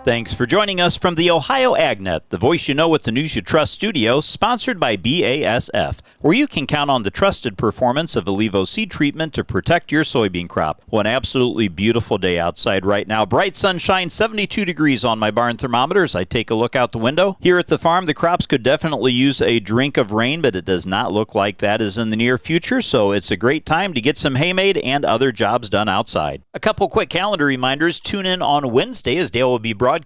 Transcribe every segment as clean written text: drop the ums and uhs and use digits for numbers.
Thanks for joining us from the Ohio AgNet, the voice you know with the news you trust studio, sponsored by BASF, where you can count on the trusted performance of Allevo seed treatment to protect your soybean crop. Well, an absolutely beautiful day outside right now. Bright sunshine, 72 degrees on my barn thermometer as I take a look out the window. Here at the farm, the crops could definitely use a drink of rain, but it does not look like that is in the near future, so it's a great time to get some hay made and other jobs done outside. A couple quick calendar reminders. Tune in on Wednesday as Dale will be broadcasting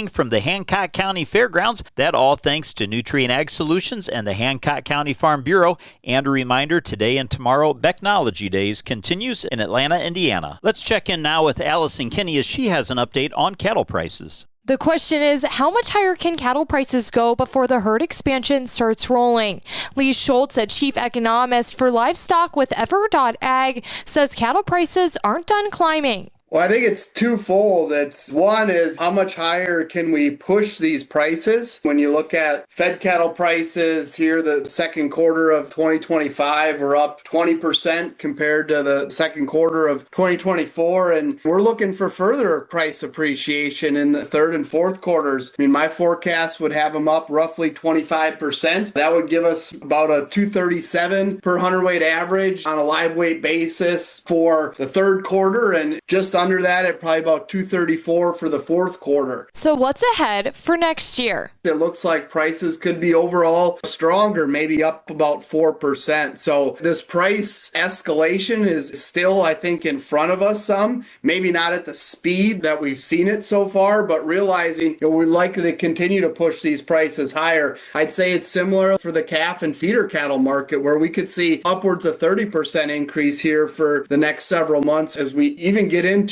from the Hancock County Fairgrounds. That all thanks to Nutrient Ag Solutions and the Hancock County Farm Bureau. And a reminder, today and tomorrow, Technology Days continues in Atlanta, Indiana. Let's check in now with Allison Kinney as she has an update on cattle prices. The question is, how much higher can cattle prices go before the herd expansion starts rolling? Lee Schultz, a chief economist for livestock with Ever.ag, says cattle prices aren't done climbing. Well, I think it's twofold. One is how much higher can we push these prices? When you look at fed cattle prices here, the second quarter of 2025 are up 20% compared to the second quarter of 2024. And we're looking for further price appreciation in the third and fourth quarters. I mean, my forecast would have them up roughly 25%. That would give us about a 237 per hundredweight average on a live weight basis for the third quarter, and just under that at probably about 234 for the fourth quarter. So what's ahead for next year? It looks like prices could be overall stronger, maybe up about 4%. So this price escalation is still, I think, in front of us some, maybe not at the speed that we've seen it so far, but realizing we're likely to continue to push these prices higher. I'd say it's similar for the calf and feeder cattle market, where we could see upwards of 30% increase here for the next several months as we even get into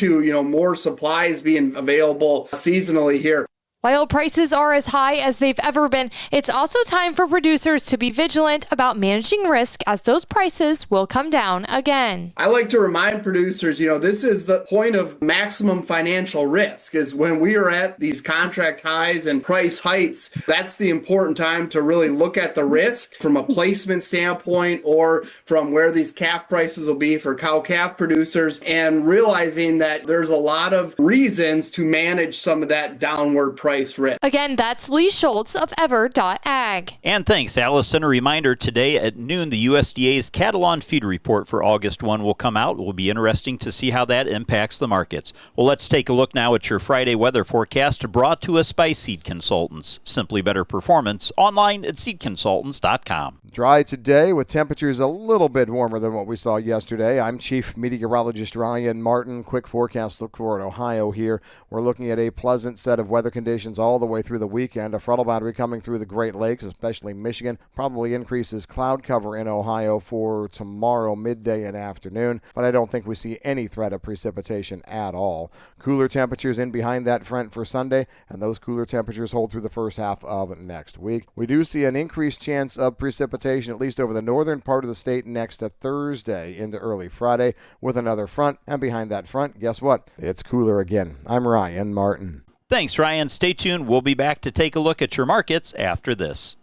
more supplies being available seasonally here. While prices are as high as they've ever been, it's also time for producers to be vigilant about managing risk, as those prices will come down again. I like to remind producers, this is the point of maximum financial risk, is when we are at these contract highs and price heights. That's the important time to really look at the risk from a placement standpoint or from where these calf prices will be for cow-calf producers, and realizing that there's a lot of reasons to manage some of that downward price risk. Again, that's Lee Schultz of Ever.ag. And thanks, Allison. A reminder, today at noon, the USDA's Cattle on Feed report for August 1 will come out. It will be interesting to see how that impacts the markets. Well, let's take a look now at your Friday weather forecast brought to us by Seed Consultants. Simply better performance, online at seedconsultants.com. Dry today with temperatures a little bit warmer than what we saw yesterday. I'm Chief Meteorologist Ryan Martin. Quick forecast look for Ohio here. We're looking at a pleasant set of weather conditions all the way through the weekend. A frontal boundary coming through the Great Lakes, especially Michigan, probably increases cloud cover in Ohio for tomorrow midday and afternoon, but I don't think we see any threat of precipitation at all. Cooler temperatures in behind that front for Sunday, and those cooler temperatures hold through the first half of next week. We do see an increased chance of precipitation, at least over the northern part of the state, next to Thursday into early Friday with another front, and behind that front, guess what? It's cooler again. I'm Ryan Martin. Thanks, Ryan. Stay tuned. We'll be back to take a look at your markets after this.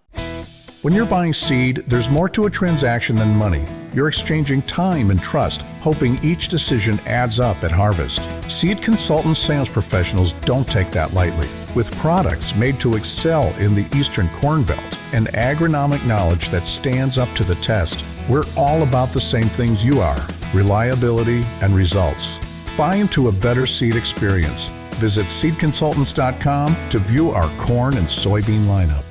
When you're buying seed, there's more to a transaction than money. You're exchanging time and trust, hoping each decision adds up at harvest. Seed Consultants sales professionals don't take that lightly. With products made to excel in the Eastern Corn Belt and agronomic knowledge that stands up to the test, we're all about the same things you are: reliability and results. Buy into a better seed experience. Visit seedconsultants.com to view our corn and soybean lineup.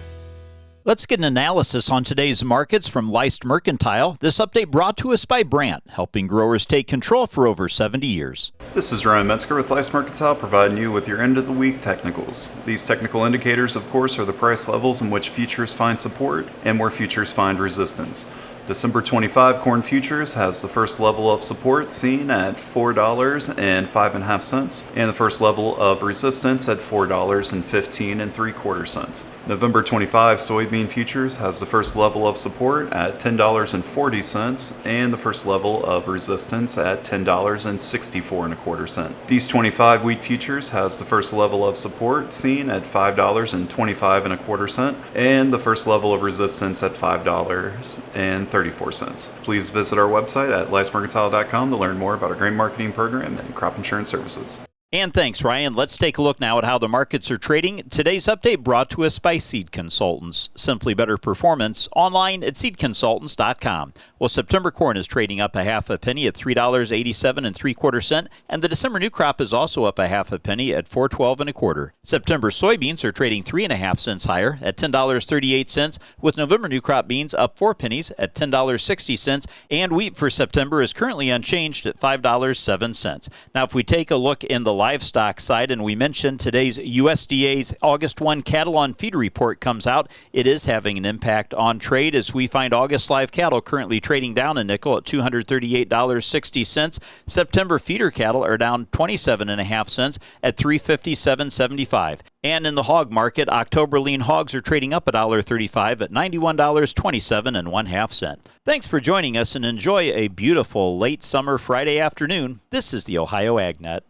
Let's get an analysis on today's markets from Leist Mercantile. This update brought to us by Brandt, helping growers take control for over 70 years. This is Ryan Metzger with Leist Mercantile, providing you with your end-of-the-week technicals. These technical indicators, of course, are the price levels in which futures find support and where futures find resistance. December 25 corn futures has the first level of support seen at $4.05 and the first level of resistance at $4.1575. November 25 soybean futures has the first level of support at $10.40 and the first level of resistance at $10.6425. These 25 wheat futures has the first level of support seen at $5.2525 and the first level of resistance at $5.34. Please visit our website at leistmercantile.com to learn more about our grain marketing program and crop insurance services. And thanks, Ryan. Let's take a look now at how the markets are trading. Today's update brought to us by Seed Consultants. Simply better performance online at seedconsultants.com. Well, September corn is trading up a half a penny at $3.87 3/4, and the December new crop is also up a half a penny at $4.12 1/4. September soybeans are trading 3.5 cents higher at $10.38, with November new crop beans up 4 pennies at $10.60, and wheat for September is currently unchanged at $5.07. Now, if we take a look in the livestock side, and we mentioned today's USDA's August 1 cattle on feed report comes out, it is having an impact on trade as we find August live cattle currently trading down a nickel at $238.60. September feeder cattle are down 27.5 cents at $357.75. And in the hog market, October lean hogs are trading up $1.35 at $91.27 1/2. Thanks for joining us and enjoy a beautiful late summer Friday afternoon. This is the Ohio AgNet.